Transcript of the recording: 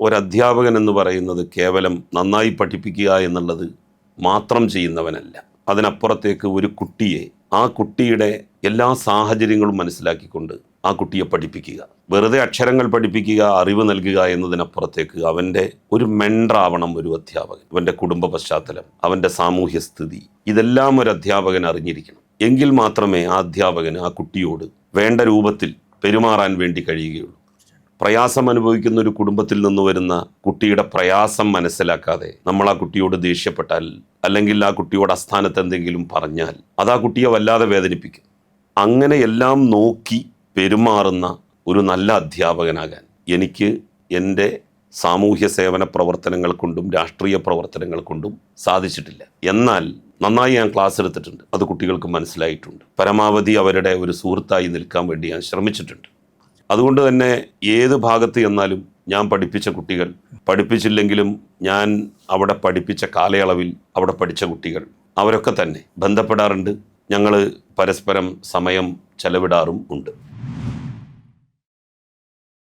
ഒരധ്യാപകൻ എന്ന് പറയുന്നത് കേവലം നന്നായി പഠിപ്പിക്കുക എന്നുള്ളത് മാത്രം ചെയ്യുന്നവനല്ല. അതിനപ്പുറത്തേക്ക് ഒരു കുട്ടിയെ, ആ കുട്ടിയുടെ എല്ലാ സാഹചര്യങ്ങളും മനസ്സിലാക്കിക്കൊണ്ട് ആ കുട്ടിയെ പഠിപ്പിക്കുക. വെറുതെ അക്ഷരങ്ങൾ പഠിപ്പിക്കുക, അറിവ് നൽകുക എന്നതിനപ്പുറത്തേക്ക് അവൻ്റെ ഒരു മെൻഡറാവണം ഒരു അധ്യാപകൻ. അവൻ്റെ കുടുംബ പശ്ചാത്തലം, അവൻ്റെ സാമൂഹ്യ സ്ഥിതി, ഇതെല്ലാം ഒരു അധ്യാപകൻ അറിഞ്ഞിരിക്കണം. എങ്കിൽ മാത്രമേ ആ അധ്യാപകന് ആ കുട്ടിയോട് വേണ്ട രൂപത്തിൽ പെരുമാറാൻ വേണ്ടി കഴിയുകയുള്ളൂ. പ്രയാസം അനുഭവിക്കുന്ന ഒരു കുടുംബത്തിൽ നിന്ന് വരുന്ന കുട്ടിയുടെ പ്രയാസം മനസ്സിലാക്കാതെ നമ്മൾ ആ കുട്ടിയോട് ദേഷ്യപ്പെട്ടാൽ, അല്ലെങ്കിൽ ആ കുട്ടിയോട് അസ്ഥാനത്ത് എന്തെങ്കിലും പറഞ്ഞാൽ, അത് ആ കുട്ടിയെ വല്ലാതെ വേദനിപ്പിക്കും. അങ്ങനെ എല്ലാം നോക്കി പെരുമാറുന്ന ഒരു നല്ല അധ്യാപകനാകാൻ എനിക്ക് എൻ്റെ സാമൂഹ്യ സേവന പ്രവർത്തനങ്ങൾ കൊണ്ടും രാഷ്ട്രീയ പ്രവർത്തനങ്ങൾ കൊണ്ടും സാധിച്ചിട്ടില്ല. എന്നാൽ നന്നായി ഞാൻ ക്ലാസ് എടുത്തിട്ടുണ്ട്. അത് കുട്ടികൾക്ക് മനസ്സിലായിട്ടുണ്ട്. പരമാവധി അവരുടെ ഒരു സുഹൃത്തായി നിൽക്കാൻ വേണ്ടി ഞാൻ ശ്രമിച്ചിട്ടുണ്ട്. അതുകൊണ്ട് തന്നെ ഏത് ഭാഗത്ത് ചെന്നാലും ഞാൻ പഠിപ്പിച്ച കുട്ടികൾ, പഠിപ്പിച്ചില്ലെങ്കിലും ഞാൻ അവിടെ പഠിപ്പിച്ച കാലയളവിൽ അവിടെ പഠിച്ച കുട്ടികൾ, അവരൊക്കെ തന്നെ ബന്ധപ്പെടാറുണ്ട്. ഞങ്ങൾ പരസ്പരം സമയം ചെലവിടാറും ഉണ്ട്.